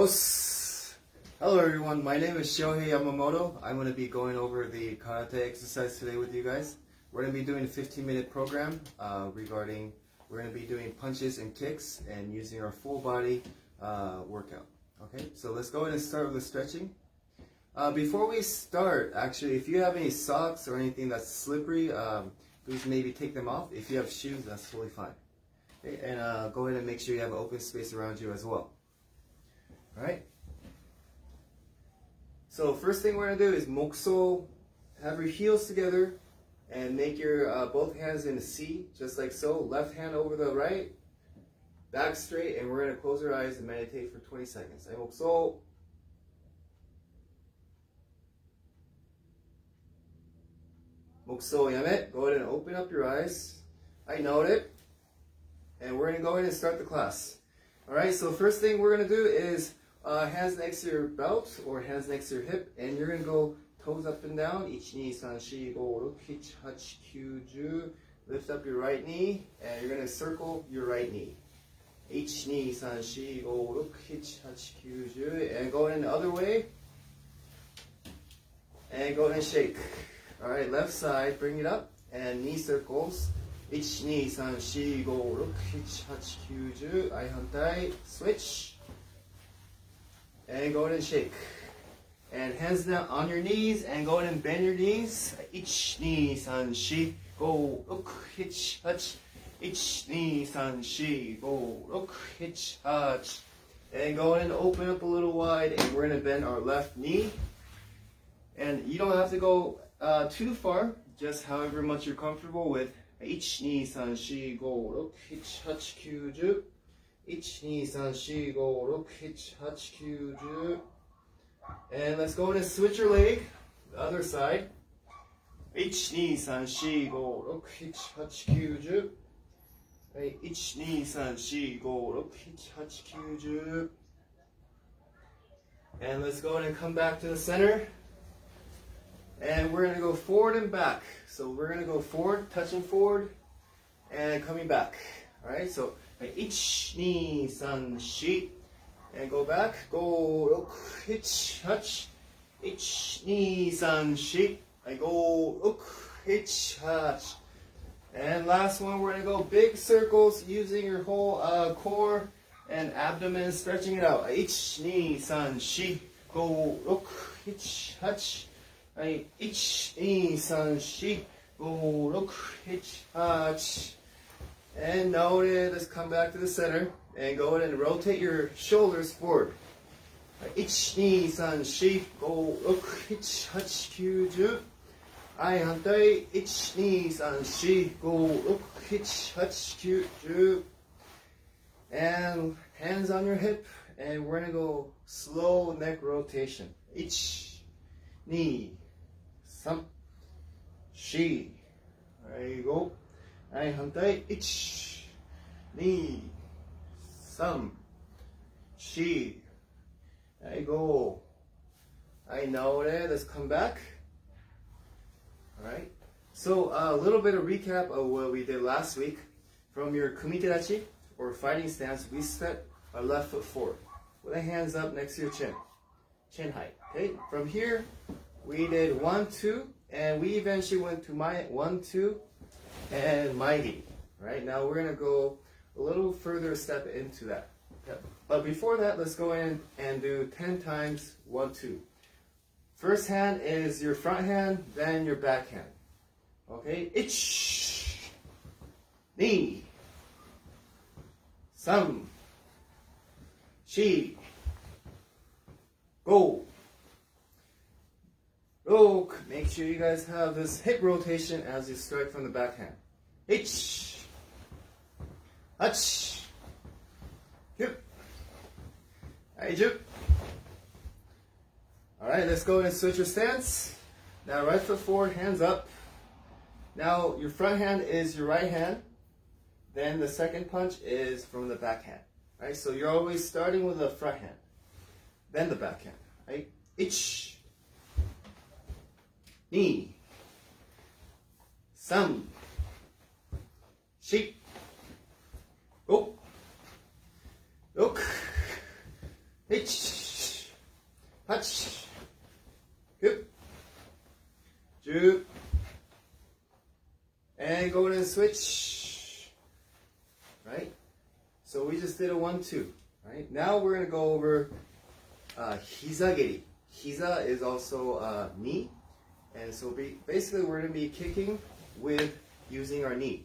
Os! Hello everyone, my name is Shohei Yamamoto. I'm going to be going over the karate exercise today with you guys. We're going to be doing a 15-minute program we're going to be doing punches and kicks and using our full body workout. Okay, so let's go ahead and start with the stretching. Before we start, actually, if you have any socks or anything that's slippery, please maybe take them off. If you have shoes, that's totally fine. Okay, and go ahead and make sure you have an open space around you as well. Alright? So first thing we're going to do is mokso, have your heels together and make your both hands in a C, just like so. Left hand over the right, back straight, and we're going to close our eyes and meditate for 20 seconds. Mokso. Mokso yame. Go ahead and open up your eyes. I know it. And we're going to go ahead and start the class. Alright, so first thing we're going to do is hands next to your belt or hands next to your hip, and you're going to go toes up and down. 1, 2, 3, 4, 5, 6, 7, 8, 9, 10. Lift up your right knee, and you're going to circle your right knee. 1, 2, 3, 4, 5, 6, 7, 8, 9, 10. And go in the other way. And go ahead and shake. Alright, left side, bring it up, and knee circles. 1, 2, 3, 4, 5, 6, 7, 8, 9, 10. はい、反対。Switch. And go ahead and shake. And hands down on your knees and go ahead and bend your knees. 1, 2, 3, 4, 5, 6, 7, 8, 1, 2, 3, 4, 5, 6, 7, 8. And go ahead and open up a little wide, and we're going to bend our left knee. And you don't have to go too far, just however much you're comfortable with. 1, 2, 3, 4, 5, 6, 7, 8, 1, 2, 3, 4, 5, 6, 7, 8, 9, 10. And let's go ahead and switch your leg, the other side. 1, 2, 3, 4, 5, 6, 7, 8, 9, 10. 1, 2, 3, 4, 5, 6, 7, 8, 9, 10. And let's go ahead and come back to the center. And we're going to go forward and back. So we're going to go forward, touching forward, and coming back. Alright, so 1, 2, 3, 4, 5, and go back. Go 6, 7, 8, 1, 2, 3, 4, 5. I go 6, 7, 8. And last one, we're going to go big circles using your whole core and abdomen, stretching it out. 1, 2, 3, 4, 5. Go 6, 7, 8. 1, 2, 3, 4, 5. Go 6, 7, 8. And noted, let's come back to the center and go ahead and rotate your shoulders forward. 1, 2, 3, 4, 5, 6, 7, 8, 9, 10. はい、反対。1、2、3、4、5、6、7、8、9、10. And hands on your hip, and we're gonna go slow neck rotation. 1、2、3、4. There you go. はい、反対。1、2、3、4. There you go. I know it. Let's come back. Alright. So a little bit of recap of what we did last week. From your kumiterachi, or fighting stance, we set our left foot forward with the hands up next to your chin. Chin height. Okay. From here, we did 1, 2, and we eventually went to my 1, 2, and mighty. Right now we're gonna go a little further step into that. Okay. But before that, let's go in and do 10 times 1, 2. First hand is your front hand, then your back hand. Okay. 1、2、3、4、5、6. Make sure you guys have this hip rotation as you strike from the back hand. 1、8、9、はい、10. Alright, let's go and switch your stance. Now right foot forward, hands up. Now your front hand is your right hand. Then the second punch is from the back hand. Right? So you're always starting with the front hand. Then the back hand. Right? 1、2、3、4、5、6、Hitch. Hutch. Hip. Juke. And go and switch. Right? So we just did a 1-2. Right? Now we're going to go over Hiza-geri. Hiza is also knee. And so basically we're going to be kicking with using our knee.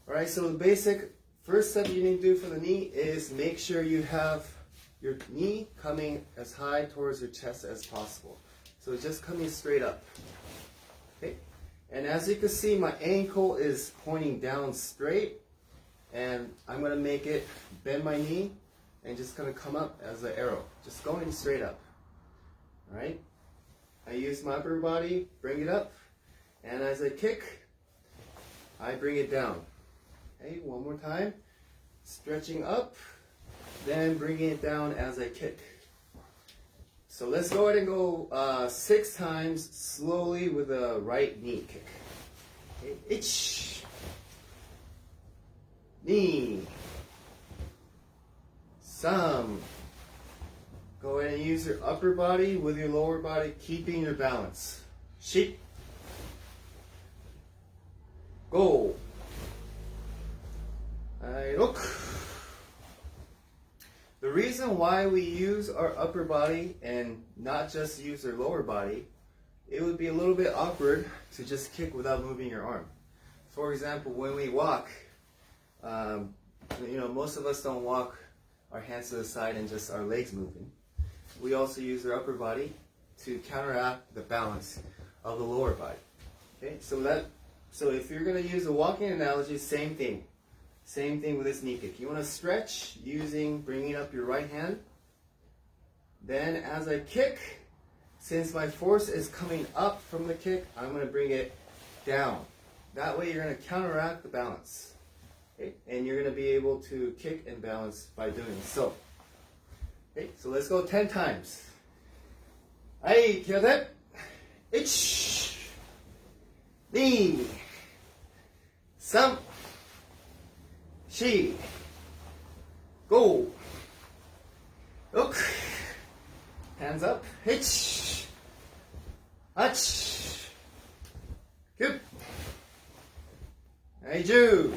Alright, so the basic first step you need to do for the knee is make sure you have your knee coming as high towards your chest as possible. So just coming straight up. Okay? And as you can see, my ankle is pointing down straight, and I'm going to make it bend my knee and just going to come up as an arrow, just going straight up. Alright? I use my upper body, bring it up, and as I kick, I bring it down. Okay, one more time. Stretching up, then bringing it down as I kick. So let's go ahead and go 6 times slowly with a right knee kick. Okay, ich, knee, some. Go ahead and use your upper body with your lower body, keeping your balance. Shi, go. Look. The reason why we use our upper body and not just use our lower body, it would be a little bit awkward to just kick without moving your arm. For example, when we walk, most of us don't walk our hands to the side and just our legs moving. We also use our upper body to counteract the balance of the lower body. Okay, so if you're going to use a walking analogy, same thing. Same thing with this knee kick. You want to stretch bringing up your right hand. Then as I kick, since my force is coming up from the kick, I'm going to bring it down. That way you're going to counteract the balance. Okay? And you're going to be able to kick and balance by doing so. Okay, so let's go 10 times. Ai, kyoku, ich, ni, san, shi, go, look, hands up, hitch, hutch, good, hey, Jude.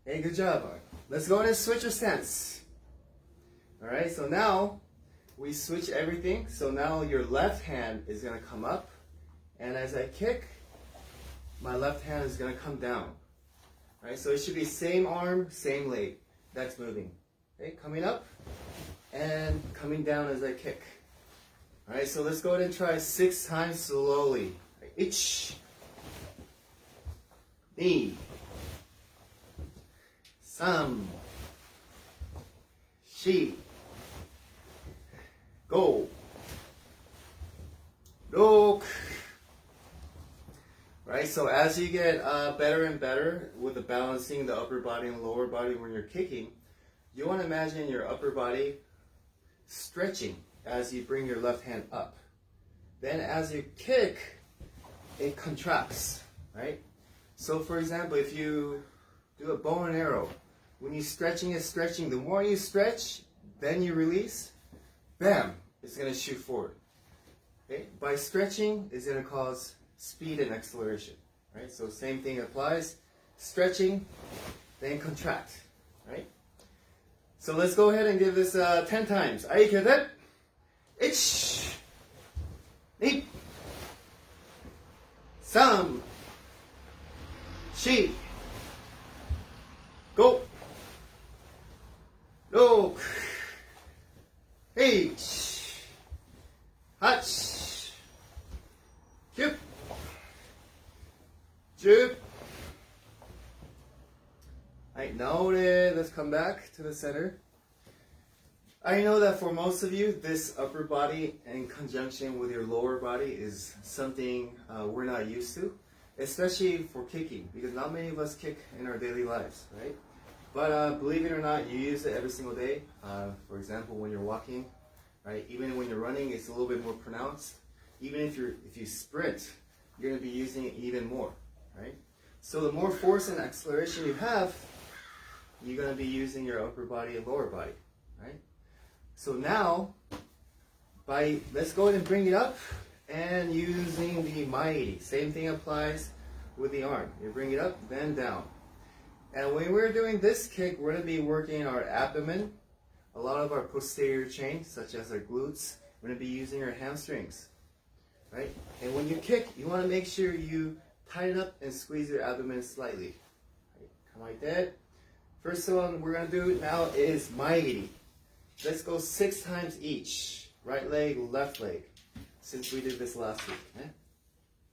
Hey, good job. Let's go ahead and switch your stance. Alright, so now we switch everything. So now your left hand is going to come up, and as I kick, my left hand is going to come down. Alright, so it should be same arm, same leg that's moving. Okay, coming up and coming down as I kick. Alright, so let's go ahead and try 6 times slowly. Ich, ni, san, shi, go, look. Right, so as you get better and better with the balancing the upper body and lower body when you're kicking, you want to imagine your upper body stretching as you bring your left hand up. Then as you kick, it contracts, right? So for example, if you do a bow and arrow, when you're stretching, the more you stretch, then you release, bam, it's going to shoot forward. Okay? By stretching, it's going to cause speed and acceleration, right? So same thing applies. Stretching, then contract, right? So let's go ahead and give this 10 times. Ai, kyoku, ich, ni, san, shi, go, look, hitch, hutch, hip, juke. Alright, now let's come back to the center. I know that for most of you, this upper body in conjunction with your lower body is something we're not used to, especially for kicking, because not many of us kick in our daily lives, right? But believe it or not, you use it every single day. For example, when you're walking, right? Even when you're running, it's a little bit more pronounced. Even if you sprint, you're going to be using it even more, right? So the more force and acceleration you have, you're going to be using your upper body and lower body. right? So now, let's go ahead and bring it up and using the Mairi. Same thing applies with the arm. You bring it up, then down. And when we're doing this kick, we're going to be working our abdomen, a lot of our posterior chain, such as our glutes. We're going to be using our hamstrings, right? And when you kick, you want to make sure you tighten up and squeeze your abdomen slightly. Right? Come like that. First one we're going to do now is Mairi. Let's go 6 times each. Right leg, left leg. Since we did this last week. Okay?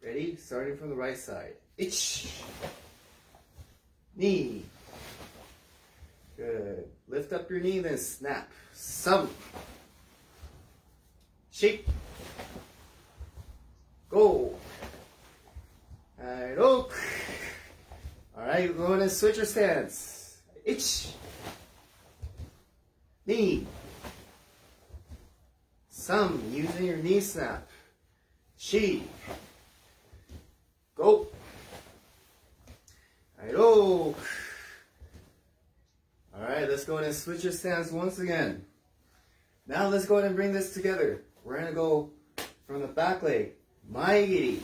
Ready? Starting from the right side. Ich. Knee. Good. Lift up your knee, then snap. Some. Shake. Go. And oak. Alright, you're going to switch your stance. Ich. Knee. Some. Using your knee snap. She. Go. Alright, let's go ahead and switch your stance once again. Now let's go ahead and bring this together. We're going to go from the back leg, Maigiri.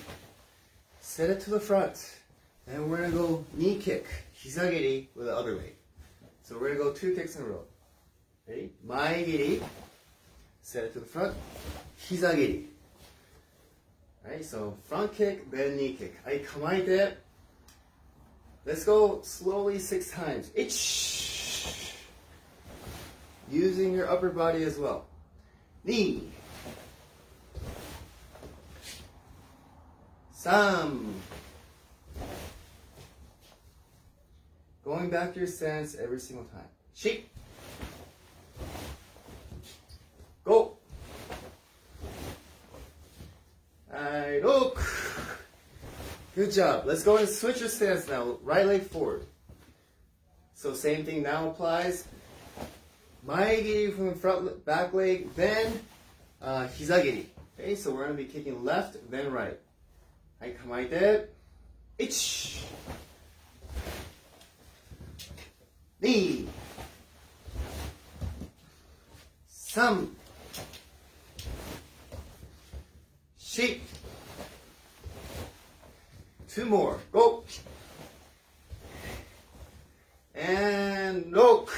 Set it to the front. Then we're going to go knee kick, Hizagiri, with the other leg. So we're going to go 2 kicks in a row. Ready? Maigiri. Set it to the front, Hizagiri. Alright, so front kick, then knee kick. Alright, kamaite. Let's go slowly 6 times. Ich. Using your upper body as well. Knee. Sam. Going back to your stance every single time. Shi. Go. Alright, look. Good job. Let's go and switch your stance now. Right leg forward. So same thing now applies. Maigiri from the front back leg, then Hizagiri. Okay, so we're going to be kicking left, then right. Right, kamaite. Ich. Knee. Sam. Shi. 2 more. Go. And look.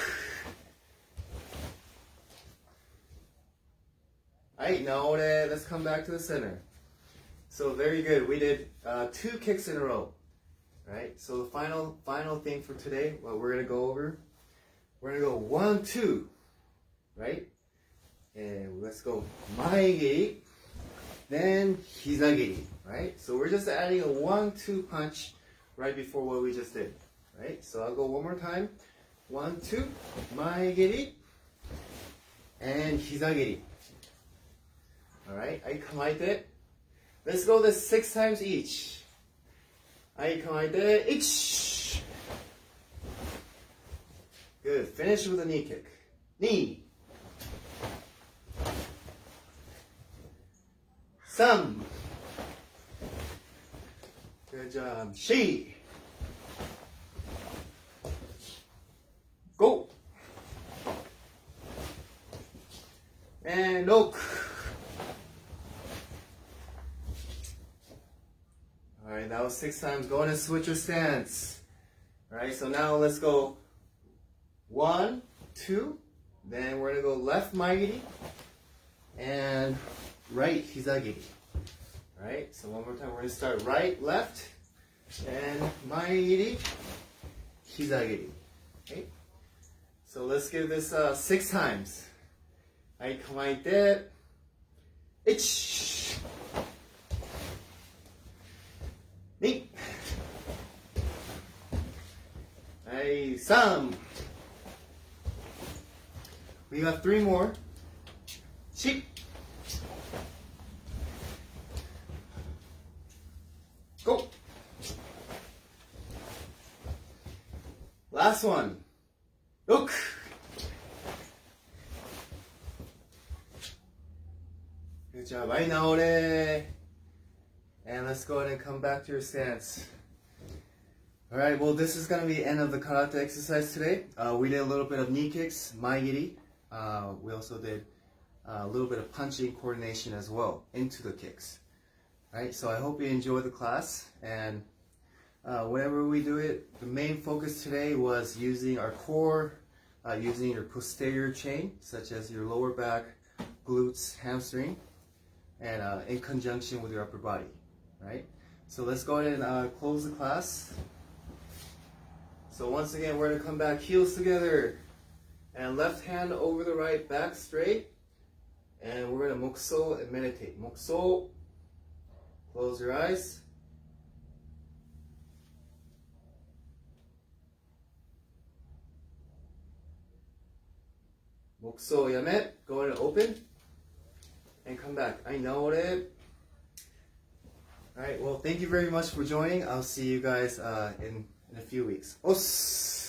Alright, now let's come back to the center. So very good. We did 2 kicks in a row. Right? So the final thing for today, what we're going to go over, we're going to go 1, 2. Right? And let's go Maigiri. Then Hizagiri, right? So we're just adding a 1-2 punch right before what we just did, right? So I'll go one more time. 1, 2, Maigiri, and Hizagiri. All right, I kamaite. Let's go this 6 times each. I kamaite, ich. Good, finish with a knee kick. Knee. Some. Good job. She. Go. And look. Alright, that was 6 times. Go ahead and switch your stance. Alright, so now let's go 1, 2. Then we're going to go left Maigiri. And right Hizagiri. Alright, so one more time. We're going to start right, left, and Maigiri, Hizagiri. Okay? So let's give this 6 times. Right, kamaite. Ich. Ni. Right, some. We got 3 more. Shi. Go. Last one. Look. Good job. Right now, and let's go ahead and come back to your stance. All right. Well, this is going to be the end of the karate exercise today. We did a little bit of knee kicks, Maigiri, we also did a little bit of punching coordination as well into the kicks. Right, so I hope you enjoyed the class, and whenever we do it, the main focus today was using our core, using your posterior chain, such as your lower back, glutes, hamstring, and in conjunction with your upper body, right? So let's go ahead and close the class. So once again, we're gonna come back, heels together, and left hand over the right, back straight, and we're gonna mokso and meditate. Mokso, close your eyes. Mokso yamet, go ahead and open, and come back. I know it. Alright, well, thank you very much for joining. I'll see you guys in a few weeks. Os!